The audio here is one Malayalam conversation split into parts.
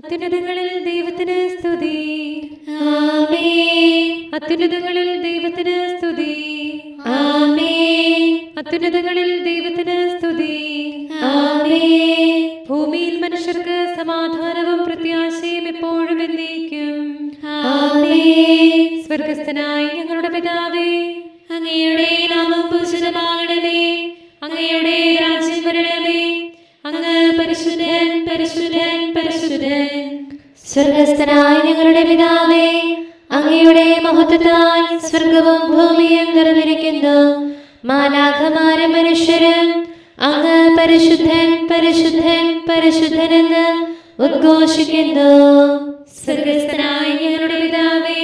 അത്യുന്നതങ്ങളിൽ ദൈവത്തിന് സ്തുതി. ആമേൻ. അത്യുന്നതങ്ങളിൽ ദൈവത്തിന് സ്തുതി. ആമേൻ. അത്യുന്നതങ്ങളിൽ ദൈവത്തിന് സ്തുതി. ആമേൻ. ഭൂമിയിൽ മനുഷ്യർക്ക് സമാധാനവും പ്രത്യാശയും എപ്പോഴും എന്നേക്കും. ആമേൻ. സ്വർഗസ്ഥനായ ഞങ്ങളുടെ പിതാവേ, അങ്ങയുടെ നാമം പൂജിതമാകണമേ. അങ്ങയുടെ രാജ്യം വരണമേ. അങ്ങ് പരിശുദ്ധൻ, പരിശുദ്ധൻ, പരിശുദ്ധൻ. സ്വർഗസ്ഥനായ ഞങ്ങളുടെ പിതാവേ, അങ്ങയുടെ മഹത്വത്താൽ സ്വർഗവും ഭൂമിയും നിറഞ്ഞിരിക്കുന്നു. മാലാഖമാരും മനുഷ്യരും അങ്ങ് പരിശുദ്ധൻ, പരിശുദ്ധൻ, പരിശുദ്ധനെന്ന് ഉദ്ഘോഷിക്കുന്നു. സ്വർഗസ്ഥനായ ഞങ്ങളുടെ പിതാവേ,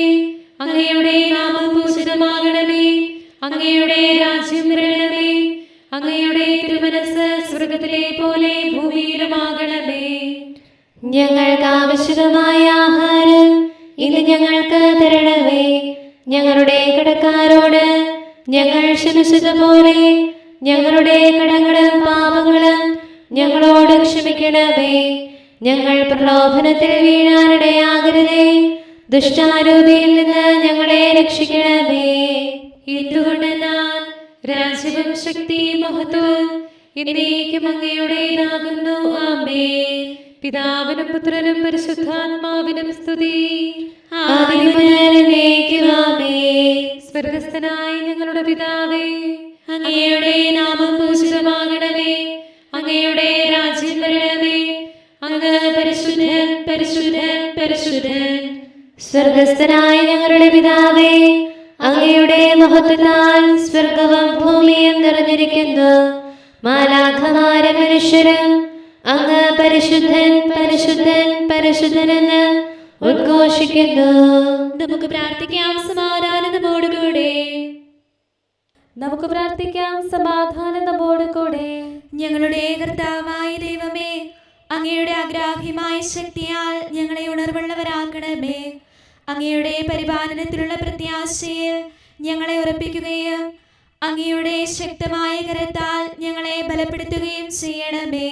അങ്ങയുടെ നാമം പൂജിതമാകണമേ. അങ്ങയുടെ രാജ്യം വരണമേ. അങ്ങയുടെ തിരുമനസ്സ് സ്വർഗത്തിലെ പോലെ ഭൂമിയിലുമാകണമേ. ഞങ്ങൾക്ക് ആവശ്യമായ ആഹാരം ഇന്ന് ഞങ്ങൾക്ക് തരണമേ. ഞങ്ങളുടെ കടക്കാരോട് ഞങ്ങൾ ക്ഷമിച്ചതുപോലെ ഞങ്ങളുടെ കടങ്ങളും പാപങ്ങളും ഞങ്ങളോട് ക്ഷമിക്കണമേ. ഞങ്ങൾ പ്രലോഭനത്തിൽ വീഴാനിടയാകരുതേ. ദുഷ്ടാരൂപിയിൽ നിന്ന് ഞങ്ങളെ രക്ഷിക്കണമേ. എന്തുകൊണ്ടെന്നാൽ രാജ്യവും ശക്തിയും മഹത്വവും എന്നേക്കും അങ്ങയുടേതാകുന്നു. ആമേൻ. പിതാവിനും പുത്രനും പരിശുദ്ധാത്മാവിനും സ്തുതി. ആദിയും മുതൽ എന്നേക്കും ആമേൻ. സ്വർഗസ്ഥനായ ഞങ്ങളുടെ പിതാവേ, അങ്ങയുടെ നാമം പൂജിതമാകണമേ. അങ്ങയുടെ രാജ്യം വരണമേ. അങ്ങ് പരിശുദ്ധൻ, പരിശുദ്ധൻ, പരിശുദ്ധൻ. സ്വർഗസ്ഥനായ ഞങ്ങളുടെ പിതാവേ, അങ്ങയുടെ മഹത്വത്താൽ സ്വർഗവും ഭൂമിയും നിറഞ്ഞിരിക്കുന്നു. മാലാഖമാരും മനുഷ്യരും അങ്ങ് പരിശുദ്ധൻ, പരിശുദ്ധൻ, പരിശുദ്ധനെന്ന് ഉദ്ഘോഷിക്കുന്നു. നമുക്ക് പ്രാർത്ഥിക്കാം. സമാധാനം നമ്മോടുകൂടെ. നമുക്ക് പ്രാർത്ഥിക്കാം. സമാധാനം നമ്മോട് കൂടെ. ഞങ്ങളുടെ കർത്താവായ ദൈവമേ, അങ്ങയുടെ അഗ്രാഹ്യമായ ശക്തിയാൽ ഞങ്ങളെ ഉണർവുള്ളവരാക്കണമേ. അങ്ങയുടെ പരിപാലനത്തിലുള്ള പ്രത്യാശയിൽ ഞങ്ങളെ ഉറപ്പിക്കുകയും അങ്ങയുടെ ശക്തമായ കരത്താൽ ഞങ്ങളെ ബലപ്പെടുത്തുകയും ചെയ്യണമേ.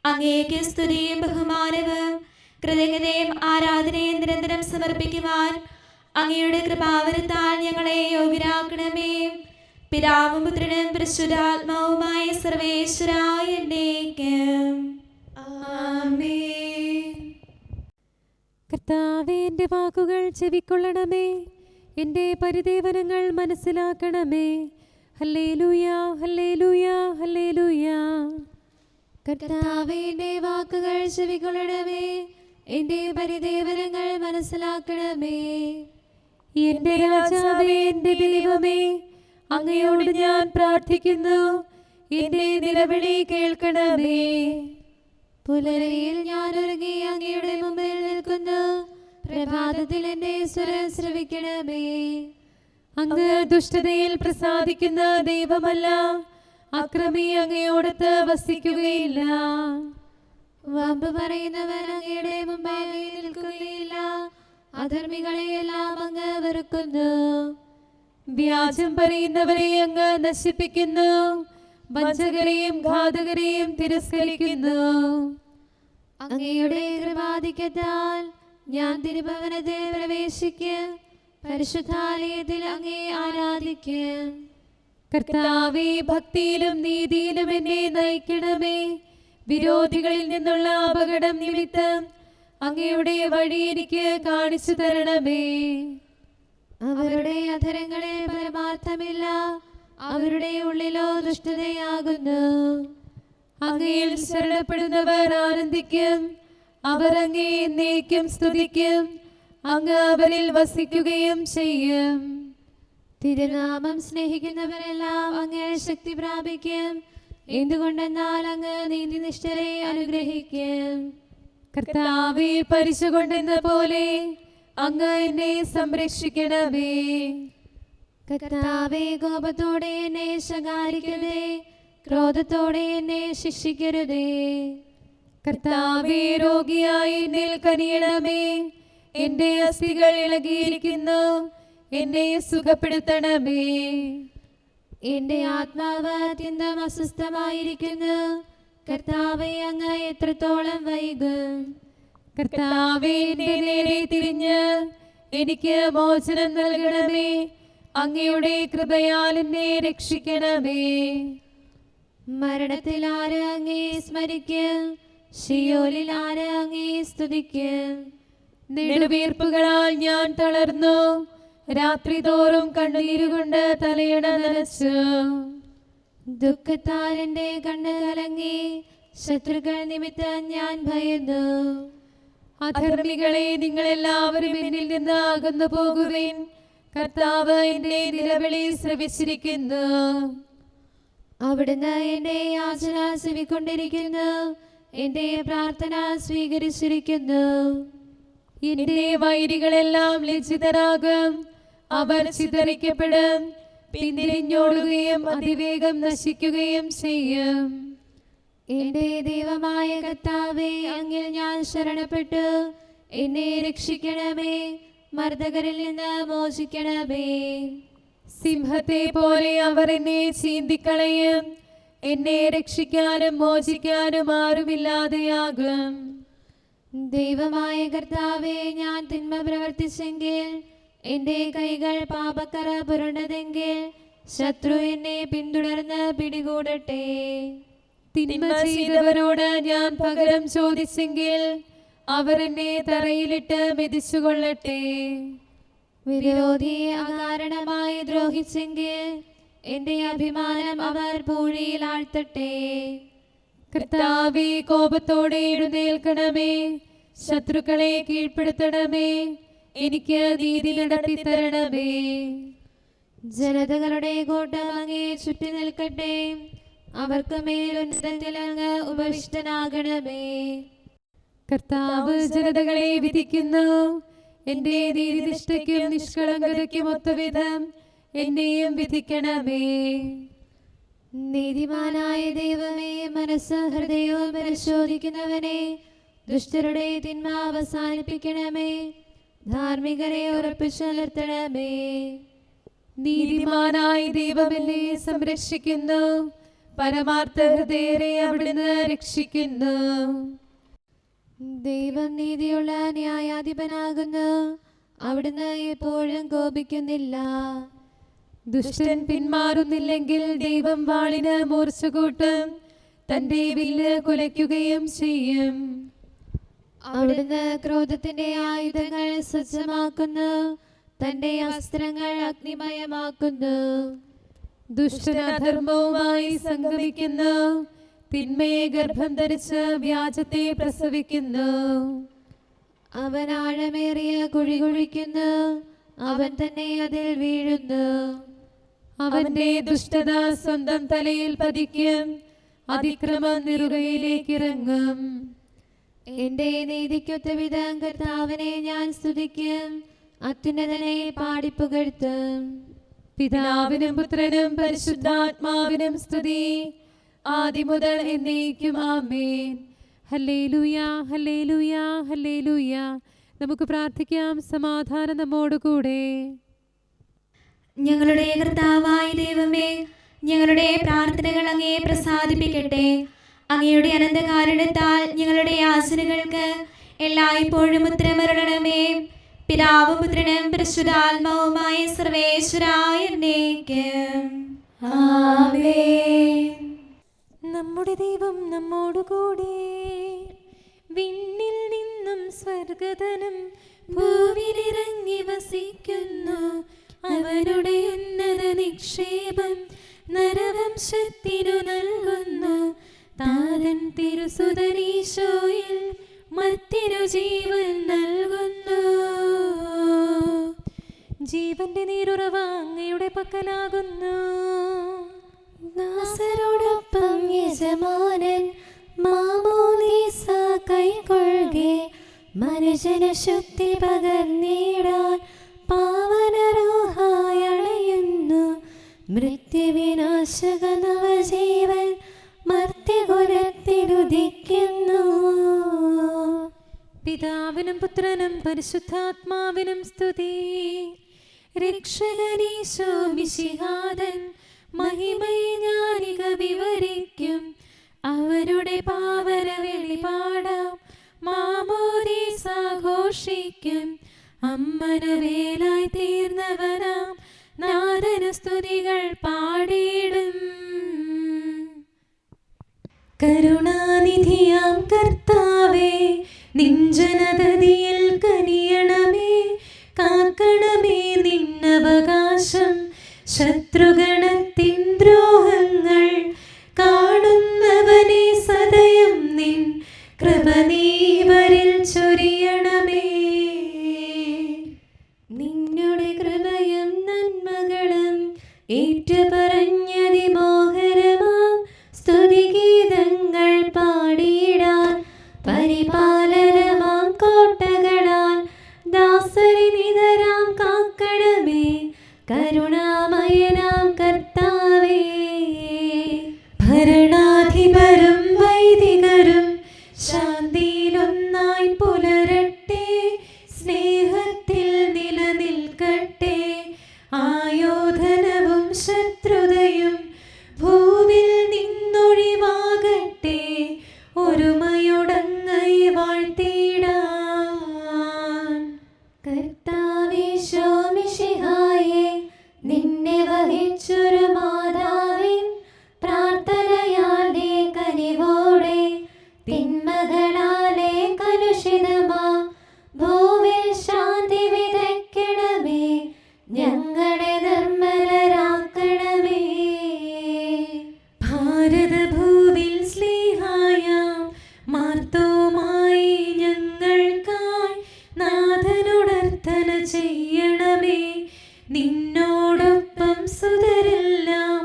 അങ്ങേക്ക് സ്തുതിയും ബഹുമാനവും കൃതജ്ഞതയും ആരാധനയും നിരന്തരം സമർപ്പിക്കുവാൻ അങ്ങയുടെ കൃപാവരത്താൽ ഞങ്ങളെ യോഗ്യരാക്കണമേ. പിതാവും പുത്രനും പരിശുദ്ധാത്മാവുമായ സർവേശ്വരായ എന്നേക്കും. ആമേൻ. കർത്താവേ, എൻ്റെ വാക്കുകൾ ചെവിക്കൊള്ളണമേ. എൻ്റെ പരിദേവനങ്ങൾ മനസ്സിലാക്കണമേ. ഹല്ലേലൂയ, ഹല്ലേലൂയ, ഹല്ലേലൂയ. കർത്താവേ, എൻ്റെ വാക്കുകൾ ചെവിക്കൊള്ളണമേ. എൻ്റെ പരിദേവനങ്ങൾ മനസ്സിലാക്കണമേ. എൻ്റെ രാജാവേ, എൻ്റെ ദൈവമേ, അങ്ങയോട് ഞാൻ പ്രാർത്ഥിക്കുന്നു. എൻ്റെ നിലവിളി കേൾക്കണമേ. പുലരിയിൽ ഞാൻ ഒരുങ്ങി അങ്ങയുടെ മുമ്പിൽ നിൽക്കുന്നു. പ്രഭാതത്തിൽ എൻ്റെ സ്വരം ശ്രവിക്കണമേ. അങ്ങ് ദുഷ്ടതയിൽ പ്രസാദിക്കുന്ന ദൈവമല്ല. അക്രമി അങ്ങയോടത്ത് വസിക്കുകയില്ല. വമ്പ് പറയുന്നവൻ അങ്ങയുടെ മുമ്പിൽ നിൽക്കുകയില്ല. അധർമ്മികളെയെല്ലാം അങ്ങ് വെറുക്കുന്നു. വ്യാജം പറയുന്നവരെ അങ്ങ് നശിപ്പിക്കുന്നു. വഞ്ചകരെയും ഘാതകരെയും തിരസ്കരിക്കുന്നു. അങ്ങയുടെ കൃപാധിക്യത്താൽ ഞാൻ തിരുഭവനത്തിൽ പ്രവേശിക്കും. പരിശുദ്ധാലയത്തിൽ അങ്ങേ ആരാധിക്കും. കർത്താവേ, ഭക്തിയിലും നീതിയിലും എന്നെ നയിക്കണമേ. വിരോധികളിൽ നിന്നുള്ള അപകടം നിമിത്തം അങ്ങയുടെ വഴി എനിക്ക് കാണിച്ചു തരണമേ. അവരുടെ അധരങ്ങളിൽ പരമാർത്ഥമില്ല. അവരുടെ ഉള്ളിലോ ദുഷ്ടതയാകുന്നു. അങ്ങയിൽ ശരണപ്പെടുന്നവർ ആനന്ദിക്കും. അവർ അങ്ങേ എന്നേക്കും സ്തുതിക്കും. അങ്ങ് അവരിൽ വസിക്കുകയും ചെയ്യും. തിരുനാമം സ്നേഹിക്കുന്നവരെല്ലാം അങ്ങേ ശക്തി പ്രാപിക്കും. എന്തുകൊണ്ടെന്നാൽ അങ്ങ് നീതിനിഷ്ഠരെ അനുഗ്രഹിക്കും. കർത്താവേ, പരിച കൊണ്ടെന്ന പോലെ അങ്ങ് എന്നെ സംരക്ഷിക്കണമേ. കർത്താവേ, കോപത്തോടെ എന്നെ ശകാരിക്കരുതേ. ക്രോധത്തോടെ എന്നെ ശിക്ഷിക്കരുതേ. കർത്താവേ, രോഗിയായി എന്നിൽ കനിയണമേ. എന്റെ അസ്ഥികൾ ഇളകിയിരിക്കുന്നു. എന്നെ സുഖപ്പെടുത്തണമേ. എന്റെ ആത്മാവ് അത്യന്തം അസ്വസ്ഥമായിരിക്കുന്നു. കർത്താവേ, അങ്ങ് എത്രത്തോളം വൈകും. കർത്താവേ, എന്റെ നേരെ തിരിഞ്ഞ് എനിക്ക് മോചനം നൽകണമേ. അങ്ങയുടെ കൃപയാൽ എന്നെ രക്ഷിക്കണമേ. മരണത്തിൽ ആര് അങ്ങേ സ്മരിക്കും? ശിയോലിൽ ആര് അങ്ങേ സ്തുതിക്കും? നെടുവീർപ്പുകളാൽ ഞാൻ തളർന്നു, രാത്രി തോറും കണ്ണുനീരുകൊണ്ട് തലയിണ നനച്ചു. ദുഃഖത്താൽ എന്റെ കണ്ണ് കലങ്ങി, ശത്രുക്കൾ നിമിത്തം ഞാൻ ഭയന്നു. അധർമ്മികളെ, നിങ്ങളെല്ലാവരും എന്നിൽ നിന്ന് അകന്നു പോകുവിൻ. കർത്താവ് എന്റെ നിലവിളി ശ്രവിച്ചിരിക്കുന്നു. അവിടുന്ന് എന്റെ യാചന ചെവിക്കൊണ്ടിരിക്കുന്നു, എന്റെ പ്രാർത്ഥന സ്വീകരിച്ചിരിക്കുന്നു. എന്റെ വൈരികളെല്ലാം ലജ്ജിതരാകും, അവർ ചിതറിക്കപ്പെടും, പിന്തിരിഞ്ഞോടുകയും അതിവേഗം നശിക്കുകയും ചെയ്യും. എന്റെ ദൈവമായ കർത്താവേ, അങ്ങിൽ ഞാൻ ശരണപ്പെട്ടു. എന്നെ രക്ഷിക്കണമേ, മർദ്ദകരിൽ നിന്ന് മോചിക്കണമേ. സിംഹത്തെ പോലെ അവർ എന്നെ ചീന്തിക്കളയും, എന്നെ രക്ഷിക്കാനും മോചിക്കാനും ആരുമില്ലാതെയാകും. ദൈവമായ കർത്താവേ, ഞാൻ തിന്മ പ്രവർത്തിച്ചെങ്കിൽ, എന്റെ കൈകൾ പാപക്കറ പുരണ്ടതെങ്കിൽ, ശത്രു എന്നെ പിന്തുടർന്ന് പിടികൂടട്ടെ. തിന്മ ചെയ്തവരോട് ഞാൻ പകരം ചോദിച്ചെങ്കിൽ, അവർ എന്നെ തറയിലിട്ട് മെതിച്ചുകൊള്ളട്ടെ. വിരോധിയെ അകാരണമായി ദ്രോഹിച്ചെങ്കിൽ, എന്റെ അഭിമാനം അവർ പൂഴിയിൽ ആഴ്ത്തട്ടെ. കർത്താവേ, കോപത്തോടെ എഴുന്നേൽക്കണമേ, ശത്രുക്കളെ കീഴ്പ്പെടുത്തണമേ, എനിക്ക് നീതി നടത്തി തരണമേ. ജനതകളുടെ കൂട്ടം അങ്ങേ ചുറ്റി നിൽക്കട്ടെ, അവർക്ക് മേലുന്നതത്തിൽ അങ്ങ് ഉപവിഷ്ടനാകണമേ. കർത്താവ് ജനതകളെ വിധിക്കുന്നു, എന്റെ നീതിനിഷ്ഠയ്ക്കും നിഷ്കളങ്കതയ്ക്കും ഒത്തവിധം എന്നെയും വിധിക്കണമേ. നീതിമാനായ ദൈവമേ, മനസ്സ് ഹൃദയവും പരിശോധിക്കുന്നവനെ, ദുഷ്ടരുടെ തിന്മ അവസാനിപ്പിക്കണമേ, ധാർമ്മികരെ ഉറപ്പിച്ചു നിർത്തണമേ. നീതിമാനായ ദൈവം എന്നെ സംരക്ഷിക്കുന്നു, പരമാർത്ഥ ഹൃദയരെ അവിടുന്ന് രക്ഷിക്കുന്നു. ദൈവം നീതിയുള്ള ന്യായാധിപനാകുന്നു, അവിടുന്ന് എപ്പോഴും കോപിക്കുന്നില്ല. ദുഷ്ടൻ പിന്മാറുന്നില്ലെങ്കിൽ ദൈവം വാളിന് മൂർച്ച കൂട്ടും, തന്റെ വില്ല് കുലയ്ക്കുകയും ചെയ്യും. അവിടുന്ന് ക്രോധത്തിന്റെ ആയുധങ്ങൾ സജ്ജമാക്കുന്നു, തന്റെ അസ്ത്രങ്ങൾ അഗ്നിമയമാക്കുന്നു. ദുഷ്ടൻ അധർമ്മവുമായി സംഗമിക്കുന്നു, തിന്മയെ ഗർഭം ധരിച്ച് വ്യാജത്തെ പ്രസവിക്കുന്നു. അവൻ ആഴമേറിയ കുഴി കുഴിക്കുന്നു, അവൻ തന്നെ അതിൽ വീഴുന്നു. അവന്റെ ദുഷ്ടത സ്വന്തം തലയിൽ പതിക്കും, അതിക്രമം നിറുകയിലേക്ക് ഇറങ്ങും. എന്റെ നീതിക്കൊത്ത വിധം കർത്താവിനെ ഞാൻ സ്തുതിക്കും, അത്യുന്നതനെ പാടിപ്പുകഴ്ത്തും. പിതാവിനും പുത്രനും പരിശുദ്ധാത്മാവിനും സ്തുതി, ആദിമുതൽ എന്നേക്കും ആമേൻ. ഹല്ലേലൂയ, ഹല്ലേലൂയ, ഹല്ലേലൂയ. നമുക്ക് പ്രാർത്ഥിക്കാം. സമാധാനം നമ്മോടുകൂടെ. ഞങ്ങളുടെ കർത്താവായ ദൈവമേ, ഞങ്ങളുടെ പ്രാർത്ഥനകൾ അങ്ങയെ പ്രസാദിപ്പിക്കട്ടെ. അങ്ങയുടെ അനന്തകാരുണ്യത്താൽ ഞങ്ങളുടെ യാചനകൾക്ക് എല്ലായ്പ്പോഴും ഉത്തരമരുളണമേ. പിതാവും പുത്രനും പരിശുദ്ധാത്മാവുമായ സർവേശ്വരായ എന്നേക്കും ആമേൻ. നമ്മുടെ ദൈവം നമ്മോടുകൂടെ, വിണ്ണിൽ നിന്നും സ്വർഗധനം ഭൂവിലിറങ്ങി വസിക്കുന്നു. അവരുടെ ഉന്നത നിക്ഷേപം നരവംശത്തിനു നൽകുന്നു. താതൻ തിരുസുതനീശോയിൽ മത്തിനു ജീവൻ നൽകുന്നു. ജീവന്റെ നീരുറവ അങ്ങയുടെ പക്കലാകുന്നു. ദാസരോടൊപ്പം യജമാനൻ മാമോദീസ കൈക്കൊള്ളുകെ, മനുജന ശക്തി പകർന്നിടാൻ പാവനരോഹായി അണയുന്നു. മൃത്യുവിനാശക നവജീവൻ മർത്യകുലത്തിലുദിക്കുന്നു. പിതാവിനും പുത്രനും പരിശുദ്ധാത്മാവിനും സ്തുതി. രക്ഷകനീശോ മിശിഹാതൻ മഹിമയെ ഞാനിക വിവരിക്കും. അവരുടെ പാവന വെളിപാടാം മാമോദീസ ഘോഷിക്കും. അമ്മനു വേലായി തീർന്നവനാം നാഥന സ്തുതികൾ പാടിയിടും. കരുണാനിധിയാം കർത്താവേ, നിൻ ജനതതിയിൽ കനിയണമേ. കാക്കണമേ നിന്നവകാശം, ശത്രുഗണത്തിൻ ദ്രോഹങ്ങൾ കാണുന്നവനെ സദയം നിൻ കൃപ നീവരിൽ ചൊരിയണമേ. നിന്നുടെ കൃപയും നന്മകളും ഏറ്റുപറഞ്ഞതിമോഹരമാം സ്തുതിഗീതങ്ങൾ പാടിയിടാൻ പരിപാലനമാം കോട്ടകളാൽ ദാസരി നിതരാം കാക്കണമേ. കരുണാമയനാം കർത്താവേ, ഭരണാധിപരും വൈദികരും ശാന്തിയിലൊന്നായി പുലരട്ടെ. സ്നേഹത്തിൽ നിലനിൽക്കട്ടെ. ആയോധനവും ശത്രുതയും ഭൂവിൽ നിന്നൊഴിവാകട്ടെ. ഒരുമയോടങ്ങൈ വാഴ്ത്തിടാൻ. കർത്താവീശോ മിശിഹായേ, നിന്നെ വഹിച്ചൊരു മാതാവിൻ പ്രാർത്ഥനയാലെ കനിവോടെ തിന്മകളാലെ കലുഷിതമാ ഭൂവിൽ ശാന്തി വിതയ്ക്കണമേ. ഞങ്ങളെ നിർമ്മലരാക്കണമേ. ഭാരതഭൂവിൽ സ്ലീഹായാം മാർത്തോമായി ഞങ്ങൾക്കായി നാഥനോടർത്ഥന ചെയ്യണമേ. നിന്നോടൊപ്പം സുതരെല്ലാം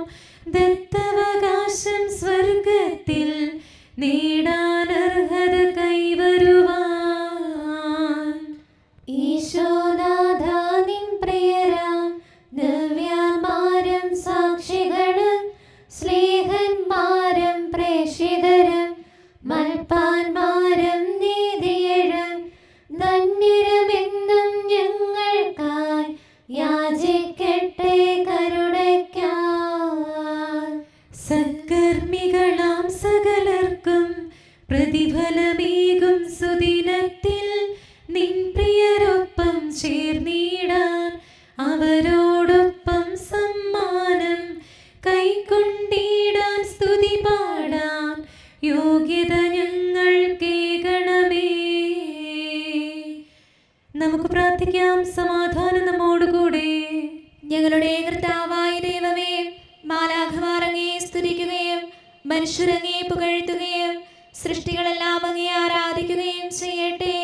ദത്തവകാശം സ്വർഗത്തിൽ നേടാനർഹത കൈവരുവാൻ. ഈശോനാഥ നിൻ പ്രിയരാം ദിവ്യന്മാരും സാക്ഷികളും സ്നേഹന്മാരും പ്രേക്ഷിതരും മൽപ്പാന്മാരും നീതിയരും ധന്യരുമെന്നും ഞങ്ങൾക്കായി യാചിക്കട്ടെ കരുണയ്ക്കായി. സത്കർമ്മികളാം സകലർക്കും പ്രതിഫലമേകും സുദിനത്തിൽ നിൻ പ്രിയരൊപ്പം ചേർന്നിടാൻ അവരോടൊപ്പം സമ്മാനം കൈക്കൊണ്ടിടാൻ സ്തുതി പാടാൻ യോഗ്യത ഞങ്ങൾക്കേകണമേ. നമുക്ക് പ്രാർത്ഥിക്കാം. സമാധാനം നമ്മോടുകൂടെ. ഞങ്ങളുടെ കർത്താവായ ദൈവമേ, മാലാഖമാർ അങ്ങയെ സ്തുതിക്കുകയും മനുഷ്യരങ്ങയെ പുകഴ്ത്തുകയും സൃഷ്ടികളെല്ലാം അങ്ങയെ ആരാധിക്കുകയും ചെയ്യട്ടെ.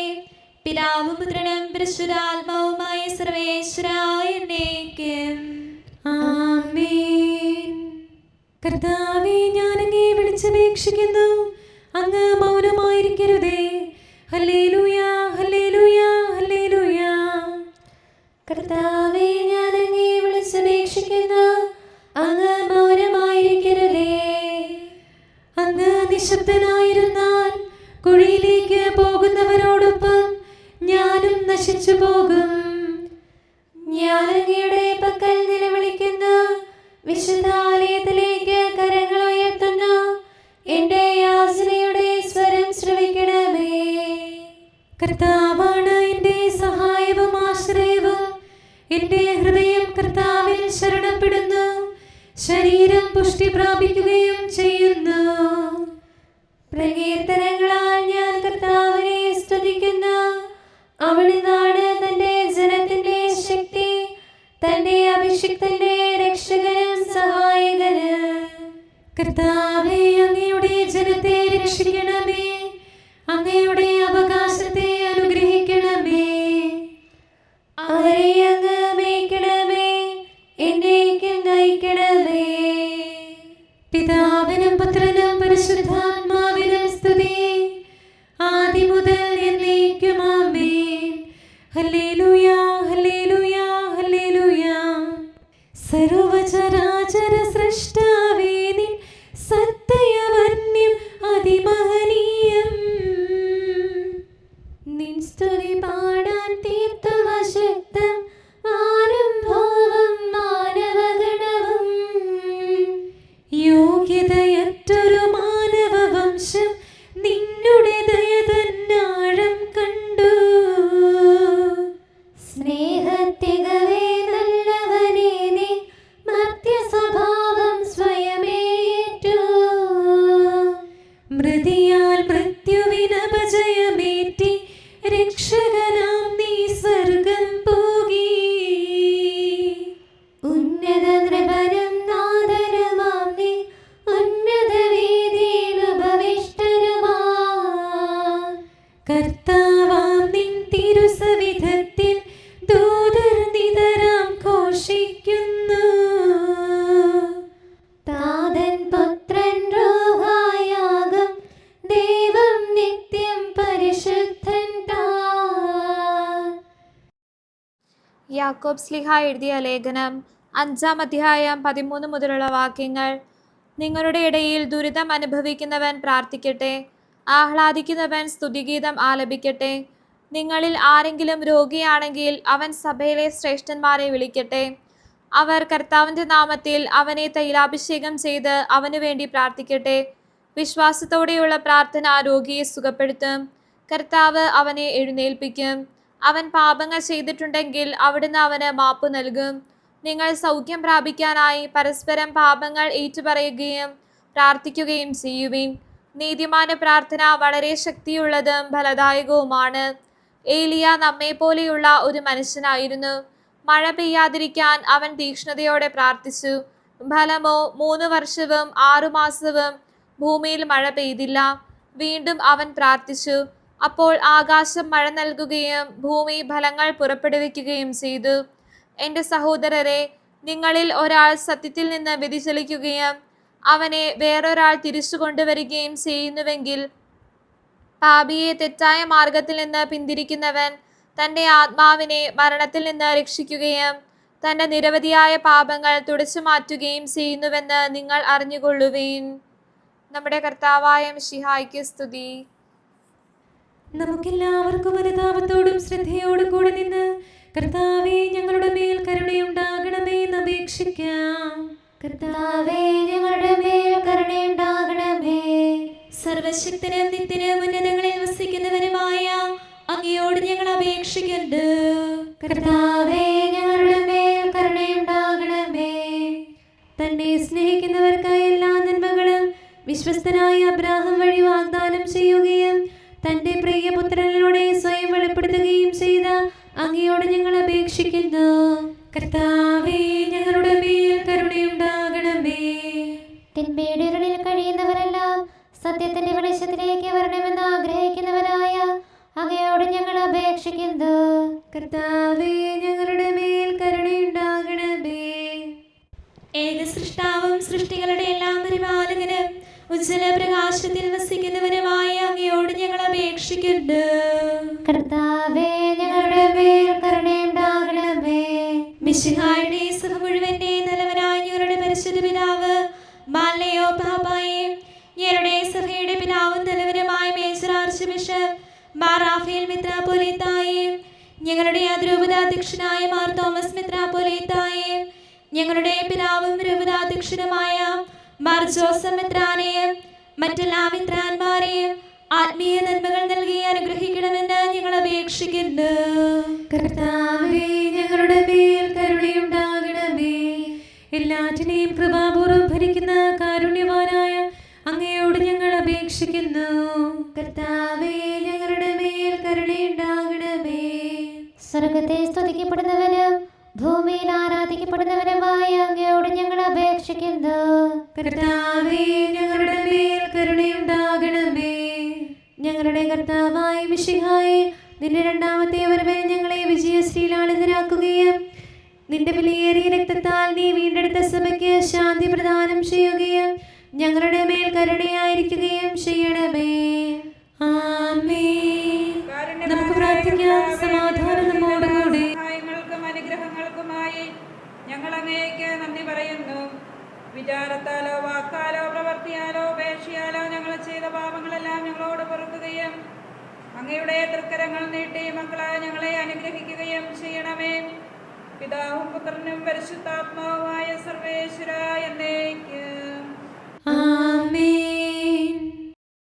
പിതാവും പുത്രനും പരിശുദ്ധാത്മാവുമായ സർവേശ്വരായ എന്നേക്കും ആമേൻ. കർത്താവേ, ഞാൻ അങ്ങയെ വിളിച്ചപേക്ഷിക്കുന്നു, അങ്ങ് മൗനമായിരിക്കരുതേ. ഹല്ലേലൂയ, ഹല്ലേലൂയ, ഹല്ലേലൂയ. കർത്താവേ, ഞാൻ അങ്ങയെ വിളിച്ചപേക്ഷിക്കുന്നു, അങ്ങ് മൗനമായിരിക്കരുതേ. അങ്ങ് നിശബ്ദനായിരുന്നാൽ കുഴിയിലേക്ക് പോകുന്നവരോടൊപ്പം ഞാനും നശിച്ചു പോകും. ഞാൻ അങ്ങയുടെ പക്കൽ നിലവിളിക്കുന്നു, വിശുദ്ധാലയത്തിലേക്ക് കരങ്ങൾ ഉയർത്തുന്നു. എന്റെ യാചനയുടെ സ്വരം ശ്രവിക്കണമേ. കർത്താവാണ് എന്റെ സഹായവും ആശ്രയവും. എന്റെ ഹൃദയം കർത്താവിൽ ശരണപ്പെടുന്നു. ശരീരം പുഷ്ടി പ്രാപിക്കുകയും ചെയ്യുന്നു. പ്രകീർത്തനങ്ങളാൽ ഞാൻ കർത്താവിനെ സ്തുതിക്കുന്നു. അവിടുന്നാണ് തന്റെ ജനത്തിന്റെ ശക്തി, തന്റെ അഭിഷിക്തന്റെ രക്ഷകനും സഹായകനും. കർത്താവേ, അങ്ങയുടെ ജനത്തെ രക്ഷിക്കണമേ. അങ്ങയുടെ അവകാശത്തെ അനുഗ്രഹിക്കണമേ. അവരെ അങ്ങ് മേയ്ക്കണമേ, എന്നേക്കും നയിക്കണമേ. പിതാവിനും പുത്രനും പരിശുദ്ധാത്മാവിനും സ്തുതി, ആദിമുതൽ എന്നേക്കും ആമേൻ. ഹല്ലേലൂയ, ഹല്ലേലൂയ, ഹല്ലേലൂയ. സർവചരാചര സൃഷ്ടാവേ, നിൻ സത്യവന്യം അതിമഹനീയം. നിൻ സ്തുതി പാടാൻ തീർത്തും അശക്തം ആരംഭവും മാനവഗണവും. യോഗ്യതയറ്റൊരു മാനവവംശം നിന്നുടെ ദയ തന്നാഴം കണ്ടു. ജയമേറ്റി രക്ഷകനാം നീ സ്വർഗം പോകി. ഉന്നത നൃപനും നാദനുമാം നീ ഉന്നത വേദിയിൽ ഉപവിഷ്ടനുമാ. കർത്താവാം നിൻ തിരുസവിധത്തിൽ ദൂതർ നിതരാം ഘോഷിക്കുന്നു. താതൻ പുത്രൻ റൂഹായാകും ദൈവം നിത്യം പരിശുദ്ധൻ താൻ. യാക്കോബ് ശ്ലീഹ എഴുതിയ ലേഖനം 5-ാം അധ്യായം 13 മുതലുള്ള വാക്യങ്ങൾ. നിങ്ങളുടെ ഇടയിൽ ദുരിതം അനുഭവിക്കുന്നവൻ പ്രാർത്ഥിക്കട്ടെ, ആഹ്ലാദിക്കുന്നവൻ സ്തുതിഗീതം ആലപിക്കട്ടെ. നിങ്ങളിൽ ആരെങ്കിലും രോഗിയാണെങ്കിൽ അവൻ സഭയിലെ ശ്രേഷ്ഠന്മാരെ വിളിക്കട്ടെ. അവർ കർത്താവിൻ്റെ നാമത്തിൽ അവനെ തൈലാഭിഷേകം ചെയ്ത് അവനു വേണ്ടി പ്രാർത്ഥിക്കട്ടെ. വിശ്വാസത്തോടെയുള്ള പ്രാർത്ഥന രോഗിയെ സുഖപ്പെടുത്തും. കർത്താവ് അവനെ എഴുന്നേൽപ്പിക്കും. അവൻ പാപങ്ങൾ ചെയ്തിട്ടുണ്ടെങ്കിൽ അവിടുന്ന് അവന് മാപ്പ് നൽകും. നിങ്ങൾ സൗഖ്യം പ്രാപിക്കാനായി പരസ്പരം പാപങ്ങൾ ഏറ്റുപറയുകയും പ്രാർത്ഥിക്കുകയും ചെയ്യുവിൻ. നീതിമാന്റെ പ്രാർത്ഥന വളരെ ശക്തിയുള്ളതും ഫലദായകവുമാണ്. ഏലിയ നമ്മെപ്പോലെയുള്ള ഒരു മനുഷ്യനായിരുന്നു. മഴ പെയ്യാതിരിക്കാൻ അവൻ തീക്ഷ്ണതയോടെ പ്രാർത്ഥിച്ചു. ഫലമോ 3 വർഷവും 6 മാസവും ഭൂമിയിൽ മഴ പെയ്തില്ല. വീണ്ടും അവൻ പ്രാർത്ഥിച്ചു. അപ്പോൾ ആകാശം മഴ നൽകുകയും ഭൂമി ഫലങ്ങൾ പുറപ്പെടുവിക്കുകയും ചെയ്തു. എൻ്റെ സഹോദരരെ, നിങ്ങളിൽ ഒരാൾ സത്യത്തിൽ നിന്ന് വ്യതിചലിക്കുകയും അവനെ വേറൊരാൾ തിരിച്ചു കൊണ്ടുവരികയും ചെയ്യുന്നുവെങ്കിൽ പാപിയെ തെറ്റായ മാർഗത്തിൽ നിന്ന് പിന്തിരിക്കുന്നവൻ തൻ്റെ ആത്മാവിനെ മരണത്തിൽ നിന്ന് രക്ഷിക്കുകയും തൻ്റെ നിരവധിയായ പാപങ്ങൾ തുടച്ചു മാറ്റുകയും ചെയ്യുന്നുവെന്ന് നിങ്ങൾ അറിഞ്ഞുകൊള്ളുവിൻ. നമ്മുടെ കർത്താവായ മിശിഹായ്ക്ക് സ്തുതി. നമുക്കെല്ലാവർക്കും അനുതാപത്തോടും ശ്രദ്ധയോടും കൂടെ നിന്ന് കർത്താവേ ഞങ്ങളുടെ മേൽ കരുണയുണ്ടാകണമേ എന്ന് അപേക്ഷിക്കാം. കർത്താവേ ഞങ്ങളുടെ മേൽ കരുണയുണ്ടാകണമേ. സർവശക്തനും നിത്യനും ഉന്നതങ്ങളിൽ വസിക്കുന്നവനുമായ അങ്ങയോട് ഞങ്ങൾ അപേക്ഷിക്കുന്നു. കർത്താവേ ഞങ്ങളുടെ മേൽ കരുണയുണ്ടാകണമേ. തന്നെ സ്നേഹിക്കുന്നവർക്കായി എല്ലാ നന്മകളും വിശ്വസ്തനായ അബ്രാഹാം വഴി വാഗ്ദാനം ചെയ്യുകയും തന്റെ പ്രിയപുത്രനിലൂടെ സ്വയം വെളിപ്പെടുത്തുകയും ചെയ്ത അങ്ങയോട് ഞങ്ങൾ അപേക്ഷിക്കുന്നു. കർത്താവേ ഞങ്ങളുടെ മേൽ കരുണയുണ്ടാകണമേ. തിന്മയുടെ ഇരുളിൽ കഴിയുന്നവരെല്ലാം സത്യത്തിന്റെ വെളിച്ചത്തിലേക്ക് വരണമെന്ന് ആഗ്രഹിക്കുന്നവരായ അങ്ങയോട് ഞങ്ങൾ അപേക്ഷിക്കുന്നു. കർത്താവേ ഞങ്ങളുടെ മേൽ കരുണയുണ്ടാകണമേ. ഏക സൃഷ്ടാവും സൃഷ്ടികളുടെ എല്ലാം പരിപാലകനും ഉജ്ജ്വല പ്രകാശത്തിൽ വസിക്കുന്നവനുമായ അങ്ങയോട് ഞങ്ങൾ അപേക്ഷിക്കുന്നു. കർത്താവേ ഞങ്ങളുടെ മേൽ കരുണയുണ്ടാകണമേ. മിശിഹായുടെ സഭ മുഴുവന്റെ നല്ലവനായ ഞങ്ങളുടെ പരിശുദ്ധ പിതാവ് മാലയോ പാപ്പായെ, ഞങ്ങളുടെ സഭയുടെ പിതാവും നല്ലവനുമായ major archbishop Mar Raphael മെത്രാപ്പൊലീത്തായെ, ഞങ്ങളുടെ അതിരൂപതാധ്യക്ഷനായ മാർ തോമസ് മെത്രാപ്പൊലീത്തായെ, ഞങ്ങളുടെ പിതാവും രൂപതാധ്യക്ഷനുമായ മാർ ജോസഫ് മെത്രാനെയും മറ്റെല്ലാ മെത്രാന്മാരെയും ആത്മീയ നന്മകൾ നൽകി അനുഗ്രഹിക്കണമെന്ന് ഞങ്ങൾ അപേക്ഷിക്കുന്നു. കർത്താവേ ഞങ്ങളുടെ മേൽ കരുണയുണ്ടാകണമേ. എല്ലാറ്റിനെയും കൃപാപൂർവ്വം ഭരിക്കുന്ന കാരുണ്യവാനായ അങ്ങയോട് ഞങ്ങൾ അപേക്ഷിക്കുന്നു. കർത്താവേ ഞങ്ങളുടെ മേൽ കരുണയുണ്ടാകണമേ. സ്വർഗത്തെ സ്തുതിക്കപ്പെടുന്നവനും ഭൂമിയിൽ ആരാധിക്കപ്പെടുന്നവനുമായ അങ്ങയോട് ഞങ്ങൾ അപേക്ഷിക്കുന്നു. കർത്താവേ ഞങ്ങളുടെ മേൽ കരുണയുണ്ടാകണമേ. ഞങ്ങളുടെ കർത്താവായ മിശിഹായെ, നിന്റെ രണ്ടാമത്തെ വരവിൽ ഞങ്ങളെ വിജയശ്രീലാളിതരാക്കുകയും നിന്റെ വിലയേറിയ രക്തത്താൽ നീ വീണ്ടെടുത്ത സഭയ്ക്ക് ശാന്തി പ്രദാനം ചെയ്യുകയും ഞങ്ങളുടെ മേൽ കരുണയായിരിക്കുകയും ചെയ്യണമേ. ആമേൻ. നമുക്ക് പ്രാർത്ഥിക്കാം. സമാധാനം നമ്മോടുകൂടി. അനുഗ്രഹങ്ങൾക്കുമായി ഞങ്ങൾ അങ്ങേക്ക് നന്ദി പറയുന്നു. വിചാരത്താലോ വാക്കാലോ പ്രവർത്തിയാലോ ഉപേക്ഷയാലോ ഞങ്ങൾ ചെയ്ത പാപങ്ങളെല്ലാം ഞങ്ങളോട് പൊറുക്കുകയും അങ്ങയുടെ തൃക്കരങ്ങൾ നീട്ടി മക്കളായ ഞങ്ങളെ അനുഗ്രഹിക്കുകയും ചെയ്യണമേ. പിതാവും പുത്രനും പരിശുദ്ധാത്മാവുമായ സർവേശ്വര എന്നേക്കും